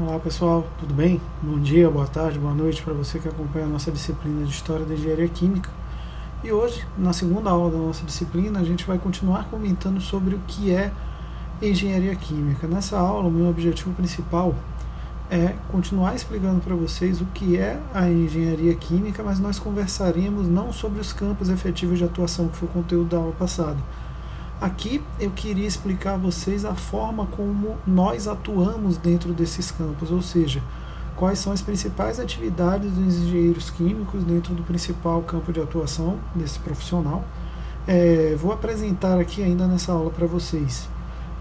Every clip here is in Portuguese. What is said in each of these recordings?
Olá pessoal, tudo bem? Bom dia, boa tarde, boa noite para você que acompanha a nossa disciplina de História da Engenharia Química. E hoje, na segunda aula da nossa disciplina, a gente vai continuar comentando sobre o que é Engenharia Química. Nessa aula, o meu objetivo principal é continuar explicando para vocês o que é a Engenharia Química, mas nós conversaremos não sobre os campos efetivos de atuação, que foi o conteúdo da aula passada. Aqui eu queria explicar a vocês a forma como nós atuamos dentro desses campos, ou seja, quais são as principais atividades dos engenheiros químicos dentro do principal campo de atuação desse profissional. Vou apresentar aqui ainda nessa aula para vocês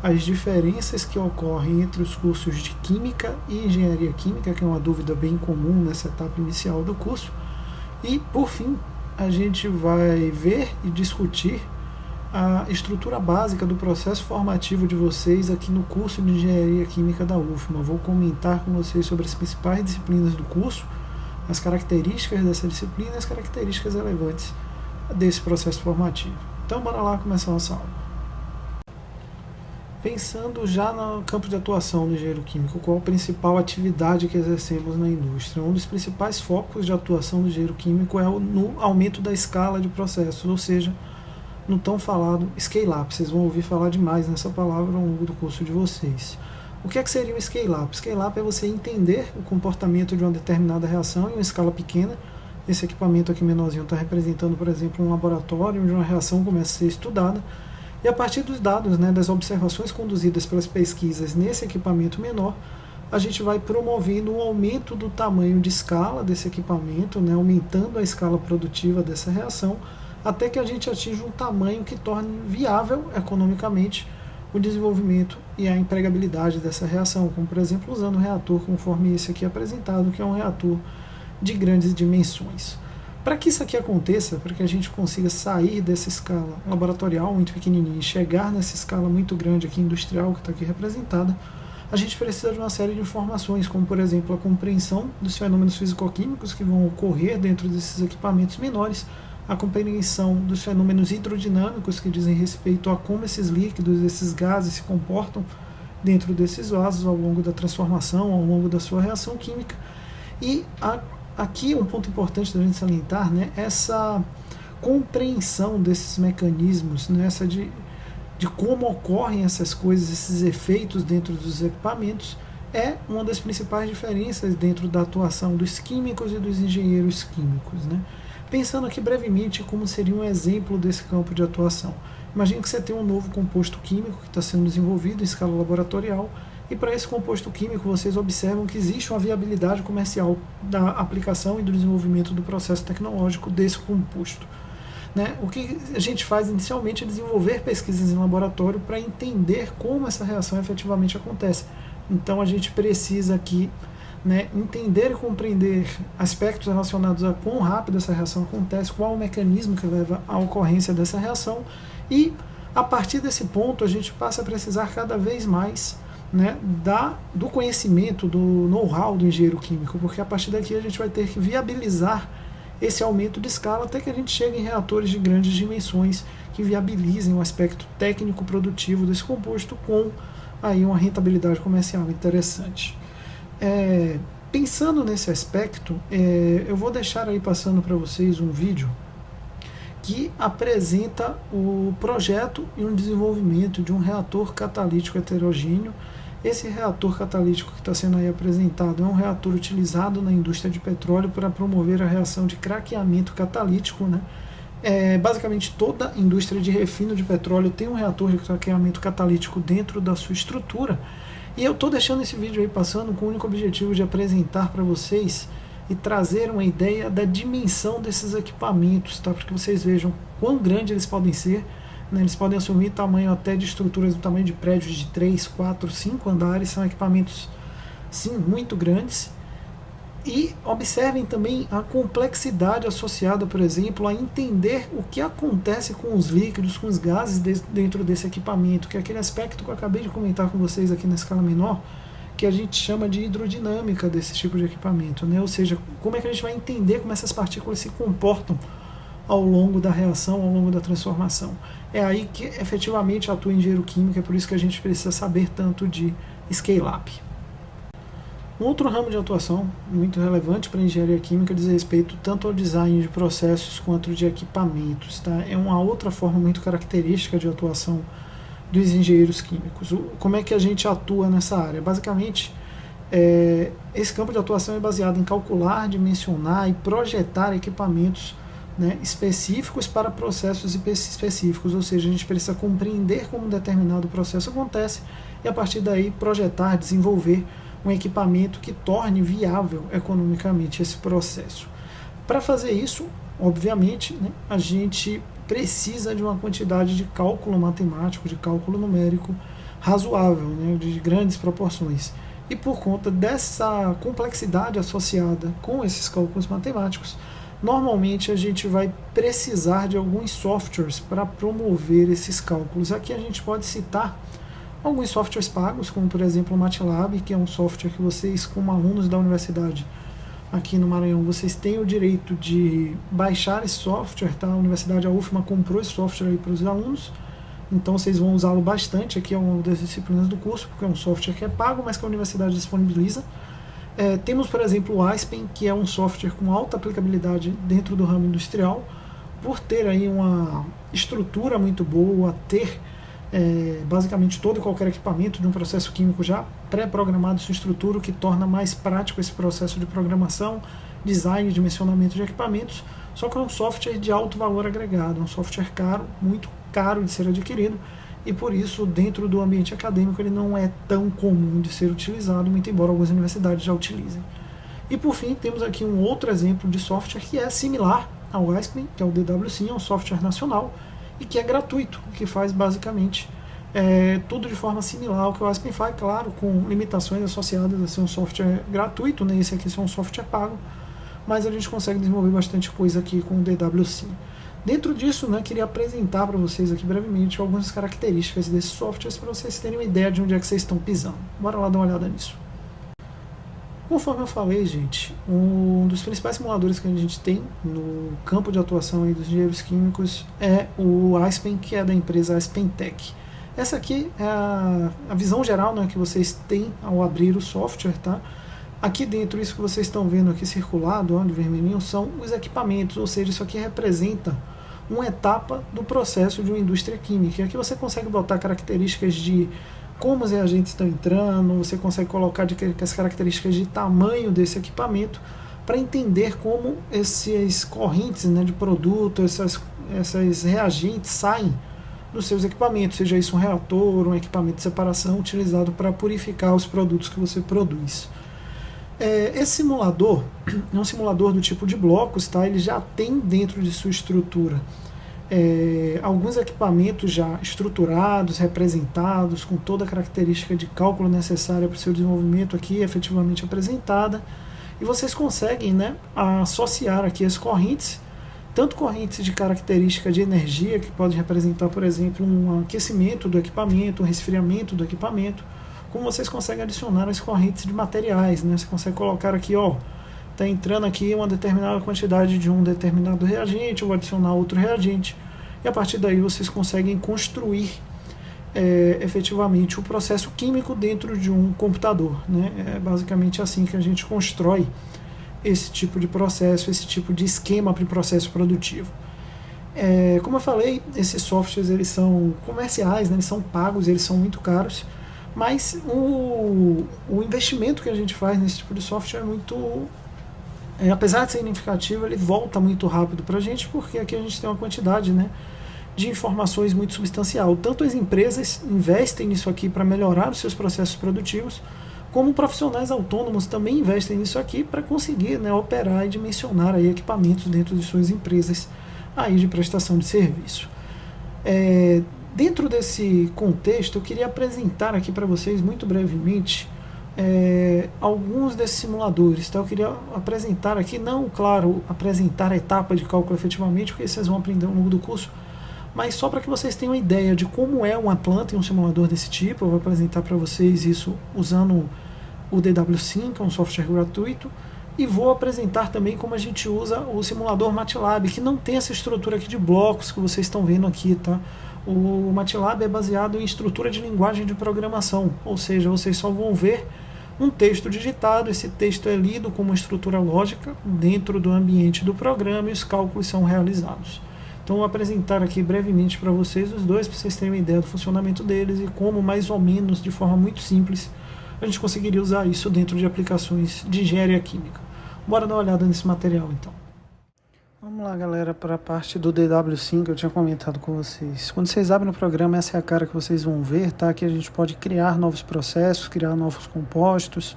as diferenças que ocorrem entre os cursos de Química e Engenharia Química, que é uma dúvida bem comum nessa etapa inicial do curso. E, por fim, a gente vai ver e discutir a estrutura básica do processo formativo de vocês aqui no curso de Engenharia Química da UFMA. Vou comentar com vocês sobre as principais disciplinas do curso, as características dessa disciplina e as características relevantes desse processo formativo. Então, bora lá começar a nossa aula. Pensando já no campo de atuação do engenheiro químico, qual a principal atividade que exercemos na indústria? Um dos principais focos de atuação do engenheiro químico é no aumento da escala de processos, ou seja, no tão falado scale-up. Vocês vão ouvir falar demais nessa palavra ao longo do curso de vocês. O que seria um scale-up? Scale-up é você entender o comportamento de uma determinada reação em uma escala pequena. Esse equipamento aqui menorzinho está representando, por exemplo, um laboratório onde uma reação começa a ser estudada. E a partir dos dados, das observações conduzidas pelas pesquisas nesse equipamento menor, a gente vai promovendo um aumento do tamanho de escala desse equipamento, aumentando a escala produtiva dessa reação, até que a gente atinja um tamanho que torne viável economicamente o desenvolvimento e a empregabilidade dessa reação, como por exemplo usando um reator conforme esse aqui apresentado, que é um reator de grandes dimensões. Para que isso aqui aconteça, para que a gente consiga sair dessa escala laboratorial muito pequenininha e chegar nessa escala muito grande aqui industrial que está aqui representada, a gente precisa de uma série de informações, como por exemplo a compreensão dos fenômenos físico-químicos que vão ocorrer dentro desses equipamentos menores, a compreensão dos fenômenos hidrodinâmicos que dizem respeito a como esses líquidos, esses gases se comportam dentro desses vasos ao longo da transformação, ao longo da sua reação química. E aqui um ponto importante da gente salientar, essa compreensão desses mecanismos, essa de como ocorrem essas coisas, esses efeitos dentro dos equipamentos, é uma das principais diferenças dentro da atuação dos químicos e dos engenheiros químicos. Pensando aqui brevemente como seria um exemplo desse campo de atuação. Imagine que você tem um novo composto químico que está sendo desenvolvido em escala laboratorial, e para esse composto químico vocês observam que existe uma viabilidade comercial da aplicação e do desenvolvimento do processo tecnológico desse composto. O que a gente faz inicialmente é desenvolver pesquisas em laboratório para entender como essa reação efetivamente acontece. Então a gente precisa aqui entender e compreender aspectos relacionados a quão rápido essa reação acontece, qual o mecanismo que leva à ocorrência dessa reação, e a partir desse ponto a gente passa a precisar cada vez mais do conhecimento, do know-how do engenheiro químico, porque a partir daqui a gente vai ter que viabilizar esse aumento de escala até que a gente chegue em reatores de grandes dimensões que viabilizem o aspecto técnico produtivo desse composto com aí uma rentabilidade comercial interessante. Pensando nesse aspecto, eu vou deixar aí passando para vocês um vídeo que apresenta o projeto e o desenvolvimento de um reator catalítico heterogêneo. Esse reator catalítico que está sendo aí apresentado é um reator utilizado na indústria de petróleo para promover a reação de craqueamento catalítico. Basicamente toda a indústria de refino de petróleo tem um reator de craqueamento catalítico dentro da sua estrutura. E eu estou deixando esse vídeo aí passando com o único objetivo de apresentar para vocês e trazer uma ideia da dimensão desses equipamentos, para que vocês vejam quão grande eles podem ser. Eles podem assumir tamanho até de estruturas do tamanho de prédios de 3, 4, 5 andares, são equipamentos, sim, muito grandes. E observem também a complexidade associada, por exemplo, a entender o que acontece com os líquidos, com os gases dentro desse equipamento, que é aquele aspecto que eu acabei de comentar com vocês aqui na escala menor, que a gente chama de hidrodinâmica desse tipo de equipamento, ou seja, como é que a gente vai entender como essas partículas se comportam ao longo da reação, ao longo da transformação. É aí que efetivamente atua o engenheiro químico, é por isso que a gente precisa saber tanto de scale-up. Um outro ramo de atuação muito relevante para a engenharia química diz respeito tanto ao design de processos quanto de equipamentos. Tá? É uma outra forma muito característica de atuação dos engenheiros químicos. Como é que a gente atua nessa área? Basicamente, esse campo de atuação é baseado em calcular, dimensionar e projetar equipamentos, né, específicos para processos específicos, ou seja, a gente precisa compreender como um determinado processo acontece e a partir daí projetar, desenvolver um equipamento que torne viável economicamente esse processo. Para fazer isso, obviamente, né, a gente precisa de uma quantidade de cálculo matemático, de cálculo numérico razoável, né, de grandes proporções. E por conta dessa complexidade associada com esses cálculos matemáticos, normalmente a gente vai precisar de alguns softwares para promover esses cálculos. Aqui a gente pode citar alguns softwares pagos, como por exemplo o MATLAB, que é um software que vocês, como alunos da universidade aqui no Maranhão, vocês têm o direito de baixar esse software, tá? A universidade, a UFMA, comprou esse software aí para os alunos, então vocês vão usá-lo bastante aqui ao longo das disciplinas do curso, porque é um software que é pago, mas que a universidade disponibiliza. Temos, por exemplo, o Aspen, que é um software com alta aplicabilidade dentro do ramo industrial, por ter aí uma estrutura muito boa, ter basicamente todo e qualquer equipamento de um processo químico já pré-programado, sua estrutura, o que torna mais prático esse processo de programação, design e dimensionamento de equipamentos, só que é um software de alto valor agregado, é um software caro, muito caro de ser adquirido, e por isso dentro do ambiente acadêmico ele não é tão comum de ser utilizado, muito embora algumas universidades já utilizem. E por fim temos aqui um outro exemplo de software que é similar ao Aspen, que é o DWSim, é um software nacional, e que é gratuito, que faz basicamente tudo de forma similar ao que o Aspen faz, claro, com limitações associadas a ser um software gratuito, né? Esse aqui é um software pago, mas a gente consegue desenvolver bastante coisa aqui com o DWSim. Dentro disso, né, queria apresentar para vocês aqui brevemente algumas características desses softwares para vocês terem uma ideia de onde é que vocês estão pisando. Bora lá dar uma olhada nisso. Conforme eu falei, gente, um dos principais simuladores que a gente tem no campo de atuação aí dos engenheiros químicos é o Aspen, que é da empresa AspenTech. Essa aqui é a visão geral, né, que vocês têm ao abrir o software, tá? Aqui dentro, isso que vocês estão vendo aqui circulado, ó, de vermelhinho, são os equipamentos, ou seja, isso aqui representa uma etapa do processo de uma indústria química. Aqui você consegue botar características de como os reagentes estão entrando, você consegue colocar as características de tamanho desse equipamento para entender como essas correntes, né, de produto, essas reagentes saem dos seus equipamentos, seja isso um reator, um equipamento de separação utilizado para purificar os produtos que você produz. Esse simulador é um simulador do tipo de blocos, tá? Ele já tem dentro de sua estrutura alguns equipamentos já estruturados, representados, com toda a característica de cálculo necessária para o seu desenvolvimento aqui efetivamente apresentada, e vocês conseguem, né, associar aqui as correntes, tanto correntes de característica de energia, que pode representar, por exemplo, um aquecimento do equipamento, um resfriamento do equipamento, como vocês conseguem adicionar as correntes de materiais, né? Você consegue colocar aqui, ó, está entrando aqui uma determinada quantidade de um determinado reagente, ou adicionar outro reagente, e a partir daí vocês conseguem construir efetivamente o processo químico dentro de um computador, né? É basicamente assim que a gente constrói esse tipo de processo, esse tipo de esquema para o processo produtivo. Como eu falei, esses softwares eles são comerciais, né? Eles são pagos, eles são muito caros, mas o investimento que a gente faz nesse tipo de software é muito, apesar de ser significativo, ele volta muito rápido para a gente, porque aqui a gente tem uma quantidade, né, de informações muito substancial. Tanto as empresas investem nisso aqui para melhorar os seus processos produtivos, como profissionais autônomos também investem nisso aqui para conseguir, né, operar e dimensionar aí equipamentos dentro de suas empresas aí de prestação de serviço. Dentro desse contexto, eu queria apresentar aqui para vocês muito brevemente alguns desses simuladores. Tá? Eu queria apresentar aqui, não, claro, apresentar a etapa de cálculo efetivamente, porque vocês vão aprender ao longo do curso, mas só para que vocês tenham uma ideia de como é uma planta em um simulador desse tipo. Eu vou apresentar para vocês isso usando o DWSim, que é um software gratuito, e vou apresentar também como a gente usa o simulador MATLAB, que não tem essa estrutura aqui de blocos que vocês estão vendo aqui, tá? O MATLAB é baseado em estrutura de linguagem de programação, ou seja, vocês só vão ver um texto digitado. Esse texto é lido como uma estrutura lógica dentro do ambiente do programa e os cálculos são realizados. Então, vou apresentar aqui brevemente para vocês os dois, para vocês terem uma ideia do funcionamento deles e como, mais ou menos, de forma muito simples, a gente conseguiria usar isso dentro de aplicações de engenharia química. Bora dar uma olhada nesse material, então. Vamos lá, galera, para a parte do DW5 que eu tinha comentado com vocês. Quando vocês abrem o programa, essa é a cara que vocês vão ver, tá? Que a gente pode criar novos processos, criar novos compostos.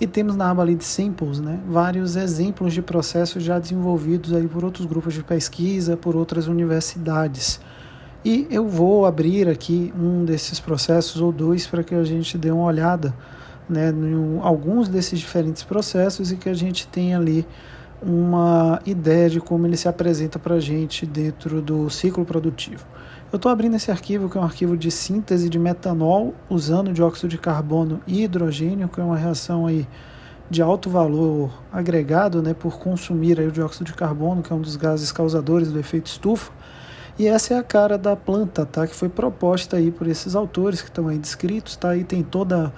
E temos na aba ali de Samples, né, vários exemplos de processos já desenvolvidos aí por outros grupos de pesquisa, por outras universidades. E eu vou abrir aqui um desses processos ou dois para que a gente dê uma olhada, né, em alguns desses diferentes processos e que a gente tenha ali uma ideia de como ele se apresenta para a gente dentro do ciclo produtivo. Eu estou abrindo esse arquivo, que é um arquivo de síntese de metanol usando dióxido de carbono e hidrogênio, que é uma reação aí de alto valor agregado, né, por consumir aí o dióxido de carbono, que é um dos gases causadores do efeito estufa. E essa é a cara da planta, tá, que foi proposta aí por esses autores que estão aí descritos, tá? Aí tem toda a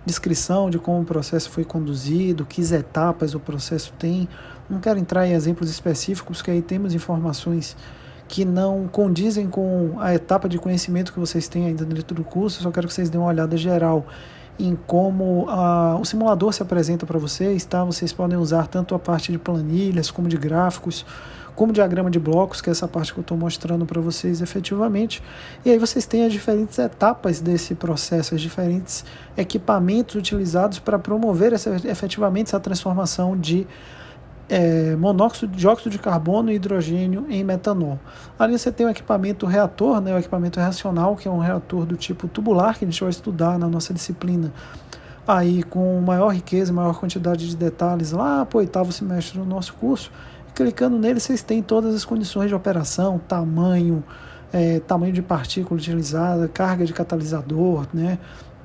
descrição de como o processo foi conduzido, que etapas o processo tem. Não quero entrar em exemplos específicos, porque aí temos informações que não condizem com a etapa de conhecimento que vocês têm ainda dentro do curso. Eu só quero que vocês dêem uma olhada geral em como o simulador se apresenta para vocês, tá? Vocês podem usar tanto a parte de planilhas, como de gráficos, como diagrama de blocos, que é essa parte que eu estou mostrando para vocês efetivamente. E aí vocês têm as diferentes etapas desse processo, os diferentes equipamentos utilizados para promover efetivamente essa transformação de monóxido, dióxido de carbono e hidrogênio em metanol. Ali você tem o equipamento reator, né, o equipamento reacional, que é um reator do tipo tubular, que a gente vai estudar na nossa disciplina, aí com maior riqueza, maior quantidade de detalhes lá para o 8º semestre do nosso curso. E clicando nele, vocês têm todas as condições de operação, tamanho de partícula utilizada, carga de catalisador, né,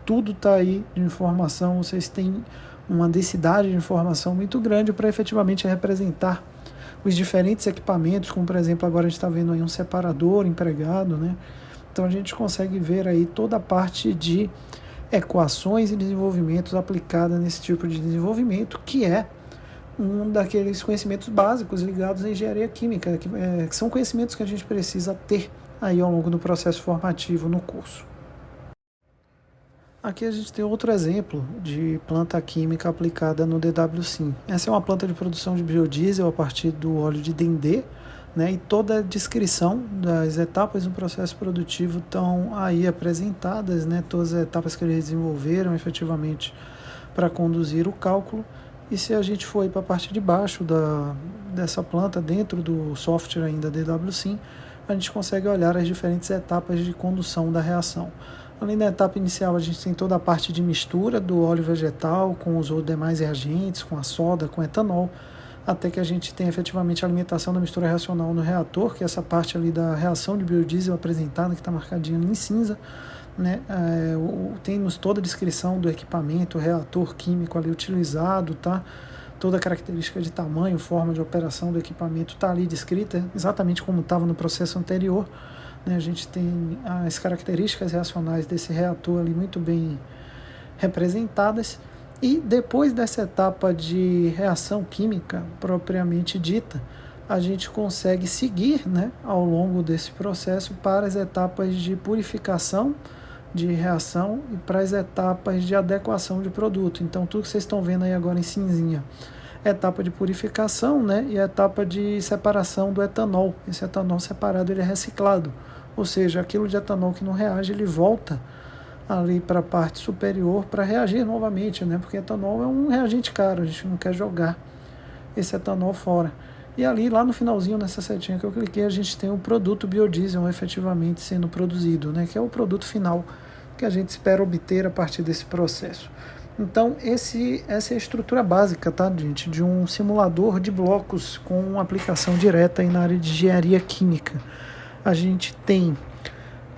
tudo está aí de informação. Vocês têm uma densidade de informação muito grande para efetivamente representar os diferentes equipamentos, como por exemplo agora a gente está vendo aí um separador empregado, né? Então a gente consegue ver aí toda a parte de equações e desenvolvimentos aplicada nesse tipo de desenvolvimento, que é um daqueles conhecimentos básicos ligados à engenharia química, que são conhecimentos que a gente precisa ter aí ao longo do processo formativo no curso. Aqui a gente tem outro exemplo de planta química aplicada no DW5. Essa é uma planta de produção de biodiesel a partir do óleo de dendê, né? E toda a descrição das etapas do processo produtivo estão aí apresentadas, né? Todas as etapas que eles desenvolveram efetivamente para conduzir o cálculo. E se a gente for para a parte de baixo dessa planta, dentro do software ainda DW5, a gente consegue olhar as diferentes etapas de condução da reação. Além da etapa inicial, a gente tem toda a parte de mistura do óleo vegetal com os demais reagentes, com a soda, com etanol, até que a gente tem efetivamente a alimentação da mistura reacional no reator, que é essa parte ali da reação de biodiesel apresentada, que está marcadinha ali em cinza, né? Temos toda a descrição do equipamento, o reator químico ali utilizado, tá? Toda a característica de tamanho, forma de operação do equipamento está ali descrita, exatamente como estava no processo anterior. A gente tem as características reacionais desse reator ali muito bem representadas. E depois dessa etapa de reação química propriamente dita, a gente consegue seguir, né, ao longo desse processo para as etapas de purificação de reação e para as etapas de adequação de produto. Então tudo que vocês estão vendo aí agora em cinzinha é a etapa de purificação, né, e a etapa de separação do etanol. Esse etanol separado ele é reciclado, ou seja, aquilo de etanol que não reage, ele volta ali para a parte superior para reagir novamente, né? Porque etanol é um reagente caro, a gente não quer jogar esse etanol fora. E ali, lá no finalzinho, nessa setinha que eu cliquei, a gente tem o produto biodiesel efetivamente sendo produzido, né? Que é o produto final que a gente espera obter a partir desse processo. Então, essa é a estrutura básica, tá, gente? De um simulador de blocos com aplicação direta aí na área de engenharia química. A gente tem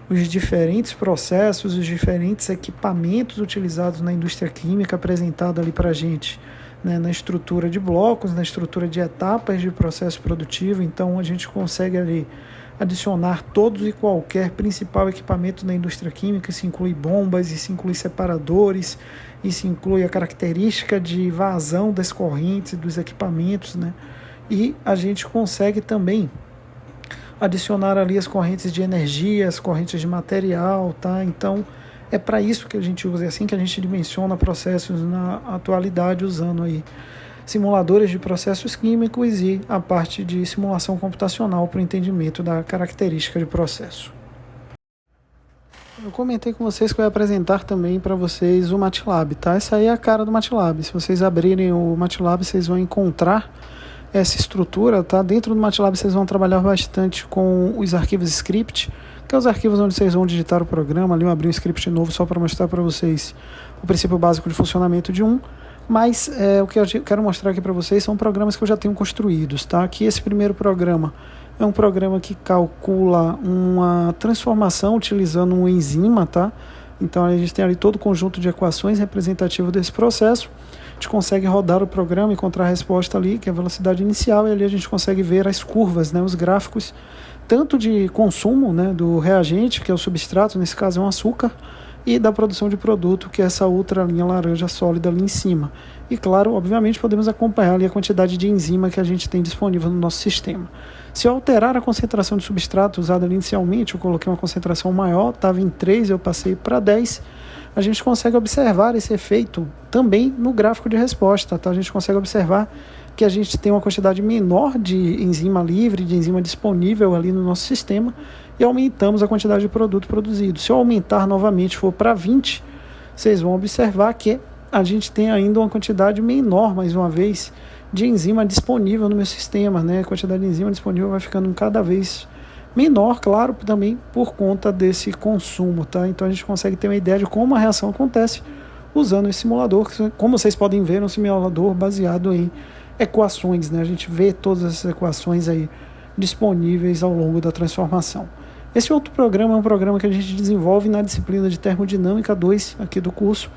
os diferentes processos, os diferentes equipamentos utilizados na indústria química apresentado ali para a gente, né, na estrutura de blocos, na estrutura de etapas de processo produtivo. Então a gente consegue ali adicionar todos e qualquer principal equipamento da indústria química. Isso inclui bombas, isso inclui separadores, isso inclui a característica de vazão das correntes dos equipamentos, né? E a gente consegue também adicionar ali as correntes de energia, as correntes de material, tá? Então, é para isso que a gente usa, é assim que a gente dimensiona processos na atualidade, usando aí simuladores de processos químicos e a parte de simulação computacional para o entendimento da característica de processo. Eu comentei com vocês que eu ia apresentar também para vocês o MATLAB, tá? Essa aí é a cara do MATLAB. Se vocês abrirem o MATLAB, vocês vão encontrar essa estrutura, tá? Dentro do MATLAB vocês vão trabalhar bastante com os arquivos script, que é os arquivos onde vocês vão digitar o programa. Ali eu abri um script novo só para mostrar para vocês o princípio básico de funcionamento de um. Mas o que eu quero mostrar aqui para vocês são programas que eu já tenho construídos, tá? Aqui esse primeiro programa é um programa que calcula uma transformação utilizando um enzima, tá? Então a gente tem ali todo o conjunto de equações representativo desse processo. A gente consegue rodar o programa, encontrar a resposta ali, que é a velocidade inicial, e ali a gente consegue ver as curvas, né, os gráficos, tanto de consumo, né, do reagente, que é o substrato, nesse caso é um açúcar, e da produção de produto, que é essa outra linha laranja sólida ali em cima. E claro, obviamente, podemos acompanhar ali a quantidade de enzima que a gente tem disponível no nosso sistema. Se eu alterar a concentração de substrato usada ali inicialmente, eu coloquei uma concentração maior, estava em 3, eu passei para 10, a gente consegue observar esse efeito também no gráfico de resposta, tá? A gente consegue observar que a gente tem uma quantidade menor de enzima livre, de enzima disponível ali no nosso sistema, e aumentamos a quantidade de produto produzido. Se eu aumentar novamente, for para 20, vocês vão observar que a gente tem ainda uma quantidade menor, mais uma vez, de enzima disponível no meu sistema, né? A quantidade de enzima disponível vai ficando cada vez menor, claro, também por conta desse consumo, tá? Então a gente consegue ter uma ideia de como a reação acontece usando esse simulador, como vocês podem ver, é um simulador baseado em equações, né? A gente vê todas essas equações aí disponíveis ao longo da transformação. Esse outro programa é um programa que a gente desenvolve na disciplina de Termodinâmica 2 aqui do curso.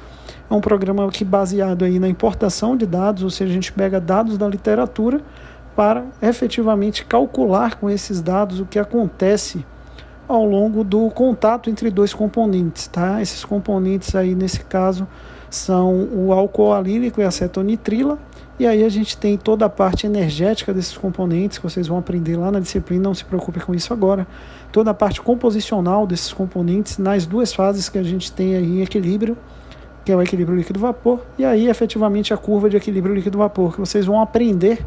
É um programa que baseado aí na importação de dados, ou seja, a gente pega dados da literatura para efetivamente calcular com esses dados o que acontece ao longo do contato entre dois componentes, tá? Esses componentes aí, nesse caso, são o álcool alílico e a acetonitrila, e aí a gente tem toda a parte energética desses componentes, que vocês vão aprender lá na disciplina, não se preocupe com isso agora, toda a parte composicional desses componentes nas duas fases que a gente tem aí em equilíbrio, que é o equilíbrio líquido-vapor, e aí efetivamente a curva de equilíbrio líquido-vapor, que vocês vão aprender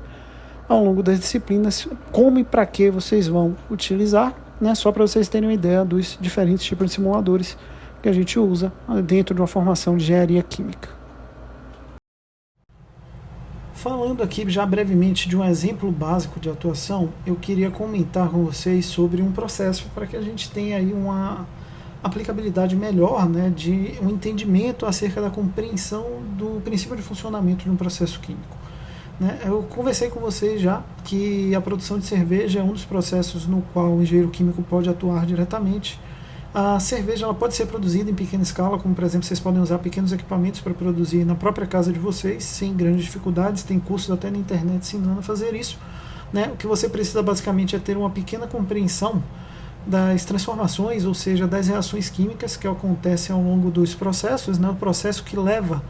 ao longo das disciplinas como e para que vocês vão utilizar, né? Só para vocês terem uma ideia dos diferentes tipos de simuladores que a gente usa dentro de uma formação de engenharia química. Falando aqui já brevemente de um exemplo básico de atuação, eu queria comentar com vocês sobre um processo para que a gente tenha aí uma aplicabilidade melhor, né, de um entendimento acerca da compreensão do princípio de funcionamento de um processo químico. Eu conversei com vocês já que a produção de cerveja é um dos processos no qual o engenheiro químico pode atuar diretamente. A cerveja ela pode ser produzida em pequena escala, como por exemplo vocês podem usar pequenos equipamentos para produzir na própria casa de vocês, sem grandes dificuldades, tem cursos até na internet ensinando a fazer isso. O que você precisa basicamente é ter uma pequena compreensão das transformações, ou seja, das reações químicas que acontecem ao longo dos processos, o processo que leva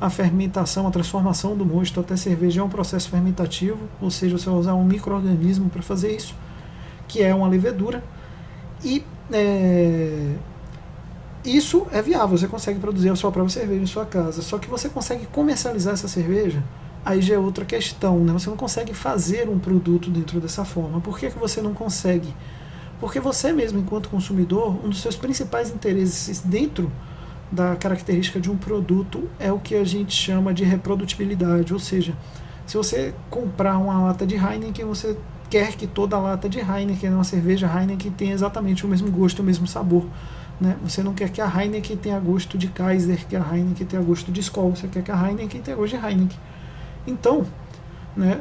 a fermentação, a transformação do mosto até cerveja é um processo fermentativo, ou seja, você vai usar um micro-organismo para fazer isso, que é uma levedura, e isso é viável, você consegue produzir a sua própria cerveja em sua casa, só que você consegue comercializar essa cerveja, aí já é outra questão, você não consegue fazer um produto dentro dessa forma. Por que você não consegue? Porque você mesmo, enquanto consumidor, um dos seus principais interesses dentro da característica de um produto é o que a gente chama de reprodutibilidade, ou seja, se você comprar uma lata de Heineken, você quer que toda a lata de Heineken, uma cerveja Heineken, tenha exatamente o mesmo gosto, o mesmo sabor. Você não quer que a Heineken tenha gosto de Kaiser, que a Heineken tenha gosto de Skol, você quer que a Heineken tenha gosto de Heineken. Então,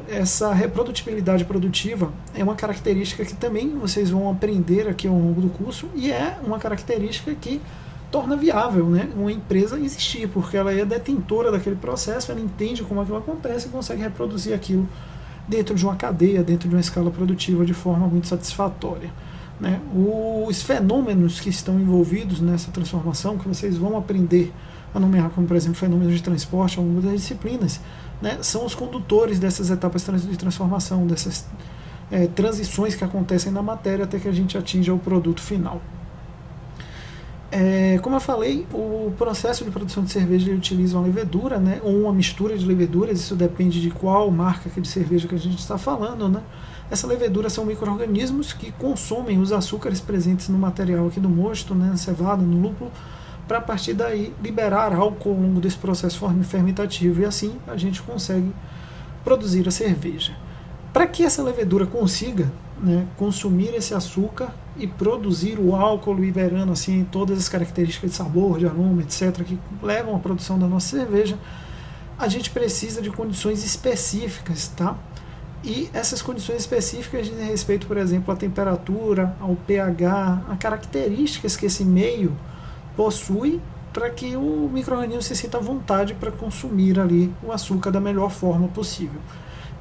essa reprodutibilidade produtiva é uma característica que também vocês vão aprender aqui ao longo do curso, e é uma característica que torna viável uma empresa existir, porque ela é detentora daquele processo, ela entende como aquilo acontece e consegue reproduzir aquilo dentro de uma cadeia, dentro de uma escala produtiva de forma muito satisfatória. né? Os fenômenos que estão envolvidos nessa transformação, que vocês vão aprender a nomear como, por exemplo, fenômenos de transporte ao longo das disciplinas, né, são os condutores dessas etapas de transformação, dessas transições que acontecem na matéria até que a gente atinja o produto final. Como eu falei, o processo de produção de cerveja ele utiliza uma levedura, né, ou uma mistura de leveduras, isso depende de qual marca de cerveja que a gente está falando, né. Essa levedura são micro-organismos que consomem os açúcares presentes no material aqui do mosto, né, na cevada, no lúpulo, para a partir daí liberar álcool ao longo desse processo fermentativo, e assim a gente consegue produzir a cerveja. Para que essa levedura consiga, né, consumir esse açúcar e produzir o álcool, liberando assim todas as características de sabor, de aroma, etc., que levam à produção da nossa cerveja, a gente precisa de condições específicas, tá? E essas condições específicas dizem respeito, por exemplo, à temperatura, ao pH, a características que esse meio possui para que o micro-organismo se sinta à vontade para consumir ali o açúcar da melhor forma possível.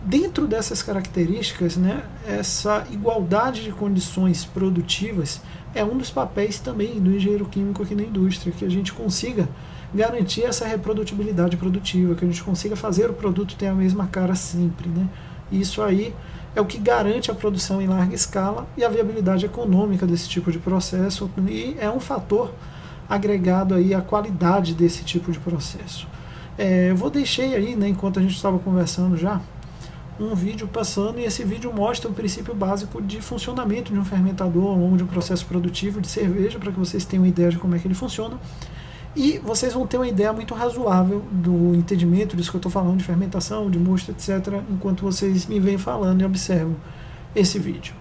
Dentro dessas características, né, essa igualdade de condições produtivas é um dos papéis também do engenheiro químico aqui na indústria, que a gente consiga garantir essa reprodutibilidade produtiva, que a gente consiga fazer o produto ter a mesma cara sempre, né? Isso aí é o que garante a produção em larga escala e a viabilidade econômica desse tipo de processo, e é um fator agregado aí à qualidade desse tipo de processo. Eu vou deixar aí, né, enquanto a gente estava conversando já, um vídeo passando, e esse vídeo mostra o princípio básico de funcionamento de um fermentador ao longo de um processo produtivo de cerveja, para que vocês tenham uma ideia de como é que ele funciona, e vocês vão ter uma ideia muito razoável do entendimento disso que eu estou falando, de fermentação, de mosto, etc., enquanto vocês me vêm falando e observam esse vídeo.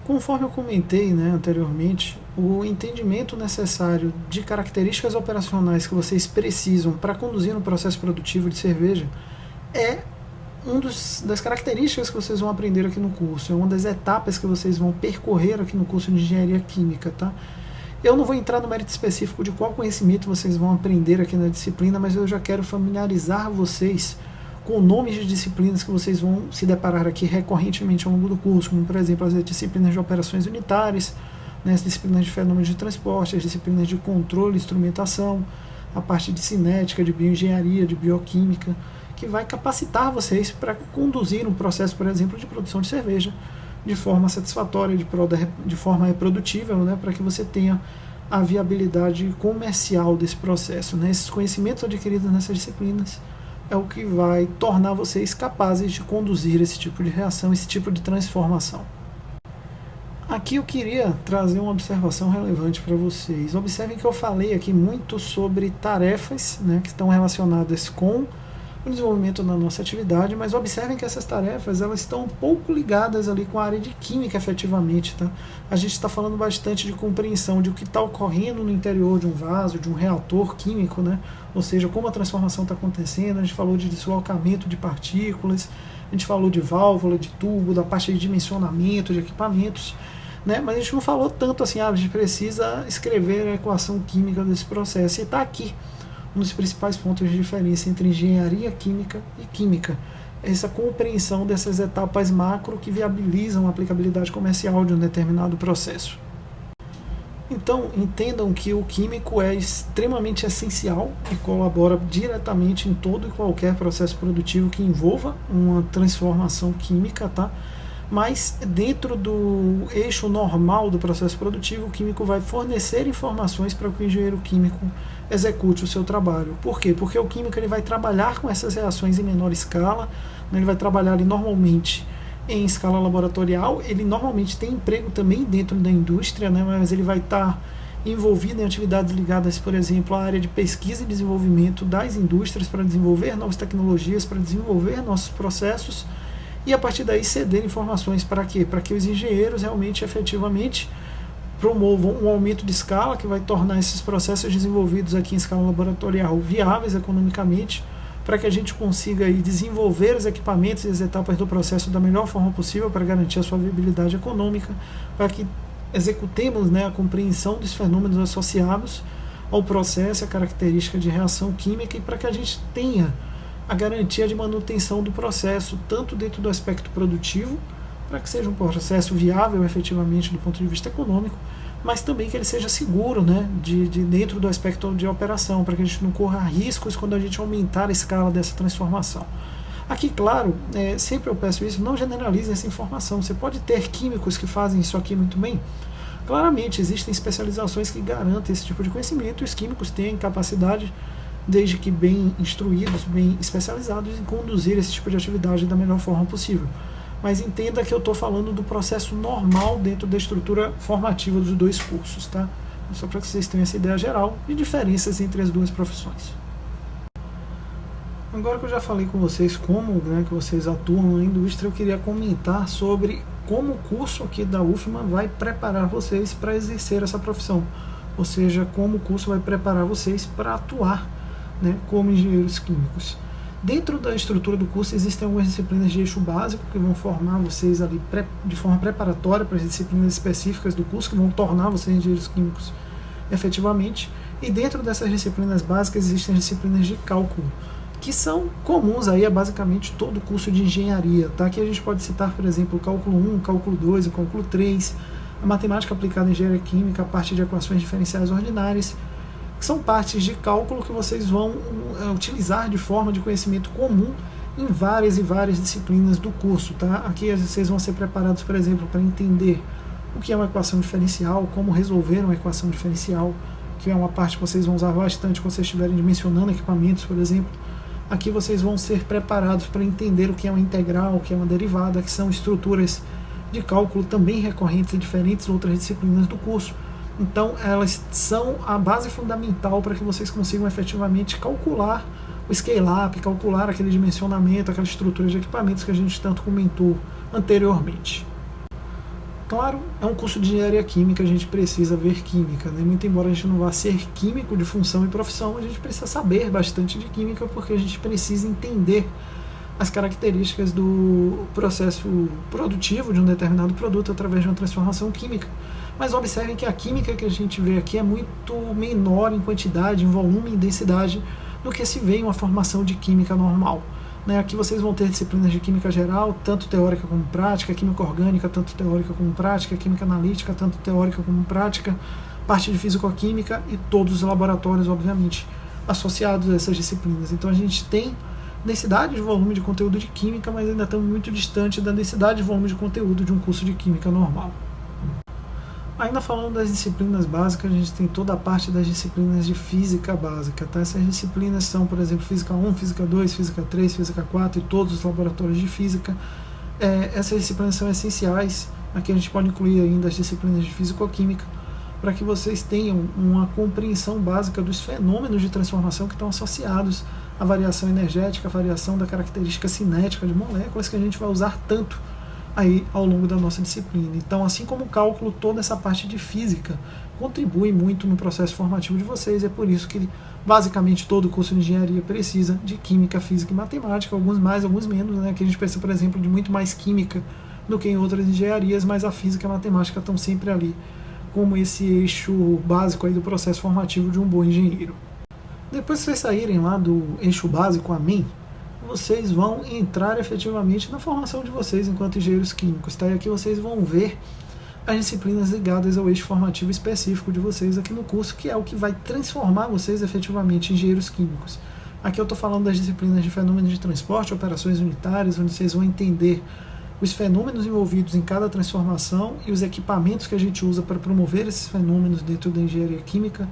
Conforme eu comentei, né, anteriormente, o entendimento necessário de características operacionais que vocês precisam para conduzir um processo produtivo de cerveja é das características que vocês vão aprender aqui no curso, é uma das etapas que vocês vão percorrer aqui no curso de Engenharia Química, tá? Eu não vou entrar no mérito específico de qual conhecimento vocês vão aprender aqui na disciplina, mas eu já quero familiarizar vocês com nomes de disciplinas que vocês vão se deparar aqui recorrentemente ao longo do curso, como, por exemplo, as disciplinas de operações unitárias, né, as disciplinas de fenômenos de transporte, as disciplinas de controle e instrumentação, a parte de cinética, de bioengenharia, de bioquímica, que vai capacitar vocês para conduzir um processo, por exemplo, de produção de cerveja de forma satisfatória, de forma reprodutível, né, para que você tenha a viabilidade comercial desse processo, né. Esses conhecimentos adquiridos nessas disciplinas é o que vai tornar vocês capazes de conduzir esse tipo de reação, esse tipo de transformação. Aqui eu queria trazer uma observação relevante para vocês. Observem que eu falei aqui muito sobre tarefas, né, que estão relacionadas com o desenvolvimento da nossa atividade, mas observem que essas tarefas elas estão um pouco ligadas ali com a área de química efetivamente, tá? A gente está falando bastante de compreensão de o que está ocorrendo no interior de um vaso, de um reator químico, né? Ou seja, como a transformação está acontecendo. A gente falou de deslocamento de partículas, a gente falou de válvula, de tubo, da parte de dimensionamento de equipamentos, né? Mas a gente não falou tanto assim, a gente precisa escrever a equação química desse processo, e está aqui um dos principais pontos de diferença entre engenharia química e química. Essa compreensão dessas etapas macro que viabilizam a aplicabilidade comercial de um determinado processo. Então, entendam que o químico é extremamente essencial e colabora diretamente em todo e qualquer processo produtivo que envolva uma transformação química, tá? Mas dentro do eixo normal do processo produtivo, o químico vai fornecer informações para que o engenheiro químico execute o seu trabalho. Por quê? Porque o químico ele vai trabalhar com essas reações em menor escala, né? Ele vai trabalhar ali normalmente em escala laboratorial, ele normalmente tem emprego também dentro da indústria, né? Mas ele vai estar envolvido em atividades ligadas, por exemplo, à área de pesquisa e desenvolvimento das indústrias para desenvolver novas tecnologias, para desenvolver nossos processos, e a partir daí ceder informações para quê? Para que os engenheiros realmente, efetivamente, promovam um aumento de escala que vai tornar esses processos desenvolvidos aqui em escala laboratorial viáveis economicamente, para que a gente consiga aí desenvolver os equipamentos e as etapas do processo da melhor forma possível para garantir a sua viabilidade econômica, para que executemos, né, a compreensão dos fenômenos associados ao processo, a característica de reação química, e para que a gente tenha a garantia de manutenção do processo, tanto dentro do aspecto produtivo, para que seja um processo viável efetivamente do ponto de vista econômico, mas também que ele seja seguro, né, dentro do aspecto de operação, para que a gente não corra riscos quando a gente aumentar a escala dessa transformação. Aqui, claro, sempre eu peço isso, não generalize essa informação. Você pode ter químicos que fazem isso aqui muito bem. Claramente, existem especializações que garantem esse tipo de conhecimento, e os químicos têm capacidade, desde que bem instruídos, bem especializados, em conduzir esse tipo de atividade da melhor forma possível. Mas entenda que eu estou falando do processo normal dentro da estrutura formativa dos dois cursos, tá? Só para que vocês tenham essa ideia geral de diferenças entre as duas profissões. Agora que eu já falei com vocês como, né, que vocês atuam na indústria, eu queria comentar sobre como o curso aqui da UFMA vai preparar vocês para exercer essa profissão. Ou seja, como o curso vai preparar vocês para atuar, né, como engenheiros químicos. Dentro da estrutura do curso existem algumas disciplinas de eixo básico que vão formar vocês ali de forma preparatória para as disciplinas específicas do curso, que vão tornar vocês engenheiros químicos efetivamente. E dentro dessas disciplinas básicas existem as disciplinas de cálculo, que são comuns aí a basicamente todo o curso de engenharia, tá? Aqui a gente pode citar, por exemplo, o cálculo 1, o cálculo 2, o cálculo 3, a matemática aplicada em engenharia química, a parte de equações diferenciais ordinárias, que são partes de cálculo que vocês vão utilizar de forma de conhecimento comum em várias e várias disciplinas do curso, tá? Aqui vocês vão ser preparados, por exemplo, para entender o que é uma equação diferencial, como resolver uma equação diferencial, que é uma parte que vocês vão usar bastante quando vocês estiverem dimensionando equipamentos, por exemplo. Aqui vocês vão ser preparados para entender o que é uma integral, o que é uma derivada, que são estruturas de cálculo também recorrentes em diferentes outras disciplinas do curso. Então, elas são a base fundamental para que vocês consigam efetivamente calcular o scale-up, calcular aquele dimensionamento, aquela estrutura de equipamentos que a gente tanto comentou anteriormente. Claro, é um curso de engenharia química, a gente precisa ver química, né? Muito embora a gente não vá ser químico de função e profissão, a gente precisa saber bastante de química, porque a gente precisa entender as características do processo produtivo de um determinado produto através de uma transformação química. Mas observem que a química que a gente vê aqui é muito menor em quantidade, em volume e densidade do que se vê em uma formação de química normal. Aqui vocês vão ter disciplinas de química geral, tanto teórica como prática, química orgânica, tanto teórica como prática, química analítica, tanto teórica como prática, parte de fisicoquímica e todos os laboratórios, obviamente, associados a essas disciplinas. Então a gente tem densidade de volume de conteúdo de química, mas ainda estamos muito distante da densidade de volume de conteúdo de um curso de química normal. Ainda falando das disciplinas básicas, a gente tem toda a parte das disciplinas de física básica, tá? Essas disciplinas são, por exemplo, física 1, física 2, física 3, física 4 e todos os laboratórios de física. Essas disciplinas são essenciais. Aqui a gente pode incluir ainda as disciplinas de fisicoquímica, para que vocês tenham uma compreensão básica dos fenômenos de transformação que estão associados à variação energética, à variação da característica cinética de moléculas, que a gente vai usar tanto aí ao longo da nossa disciplina. Então, assim como o cálculo, toda essa parte de física contribui muito no processo formativo de vocês, é por isso que basicamente todo curso de engenharia precisa de química, física e matemática, alguns mais, alguns menos, né? Aqui a gente precisa, por exemplo, de muito mais química do que em outras engenharias, mas a física e a matemática estão sempre ali como esse eixo básico aí do processo formativo de um bom engenheiro. Depois que vocês saírem lá do eixo básico, amém, vocês vão entrar efetivamente na formação de vocês enquanto engenheiros químicos, tá? E aqui vocês vão ver as disciplinas ligadas ao eixo formativo específico de vocês aqui no curso, que é o que vai transformar vocês efetivamente em engenheiros químicos. Aqui eu estou falando das disciplinas de fenômenos de transporte, operações unitárias, onde vocês vão entender os fenômenos envolvidos em cada transformação e os equipamentos que a gente usa para promover esses fenômenos dentro da engenharia química.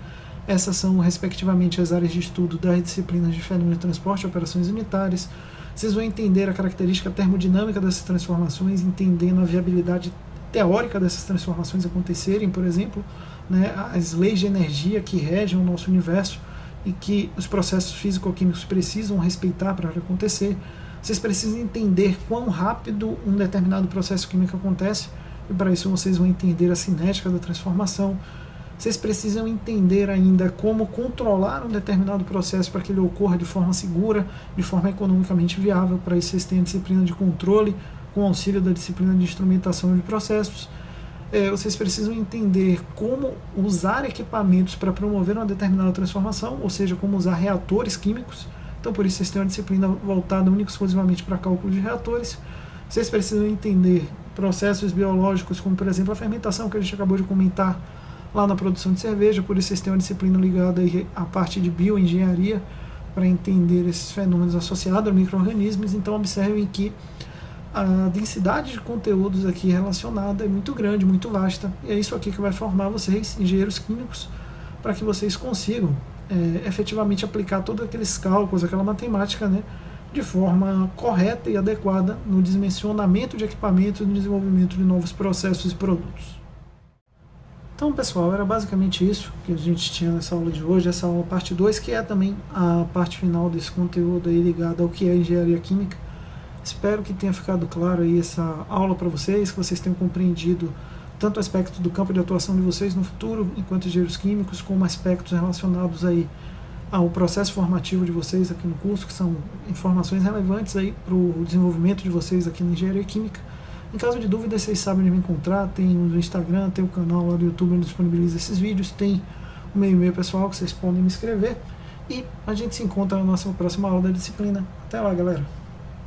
Essas são, respectivamente, as áreas de estudo das disciplinas de fenômeno de transporte e operações unitárias. Vocês vão entender a característica termodinâmica dessas transformações, entendendo a viabilidade teórica dessas transformações acontecerem, por exemplo, né, as leis de energia que regem o nosso universo e que os processos físico-químicos precisam respeitar para acontecer. Vocês precisam entender quão rápido um determinado processo químico acontece, e para isso vocês vão entender a cinética da transformação. Vocês precisam entender ainda como controlar um determinado processo para que ele ocorra de forma segura, de forma economicamente viável. Para isso vocês têm a disciplina de controle, com auxílio da disciplina de instrumentação de processos. Vocês precisam entender como usar equipamentos para promover uma determinada transformação, ou seja, como usar reatores químicos. Então, por isso, vocês têm uma disciplina voltada única e exclusivamente para cálculo de reatores. Vocês precisam entender processos biológicos, como por exemplo a fermentação que a gente acabou de comentar lá na produção de cerveja. Por isso vocês têm uma disciplina ligada aí à parte de bioengenharia para entender esses fenômenos associados a micro-organismos. Então observem que a densidade de conteúdos aqui relacionada é muito grande, muito vasta, e é isso aqui que vai formar vocês, engenheiros químicos, para que vocês consigam efetivamente aplicar todos aqueles cálculos, aquela matemática, né, de forma correta e adequada no dimensionamento de equipamentos e no desenvolvimento de novos processos e produtos. Então, pessoal, era basicamente isso que a gente tinha nessa aula de hoje, essa aula parte 2, que é também a parte final desse conteúdo aí ligado ao que é engenharia química. Espero que tenha ficado claro aí essa aula para vocês, que vocês tenham compreendido tanto aspectos do campo de atuação de vocês no futuro, enquanto engenheiros químicos, como aspectos relacionados aí ao processo formativo de vocês aqui no curso, que são informações relevantes aí para o desenvolvimento de vocês aqui na engenharia química. Em caso de dúvida, vocês sabem onde me encontrar, tem no Instagram, tem o canal lá do YouTube onde disponibiliza esses vídeos, tem o meu e-mail pessoal que vocês podem me escrever, e a gente se encontra na nossa próxima aula da disciplina. Até lá, galera!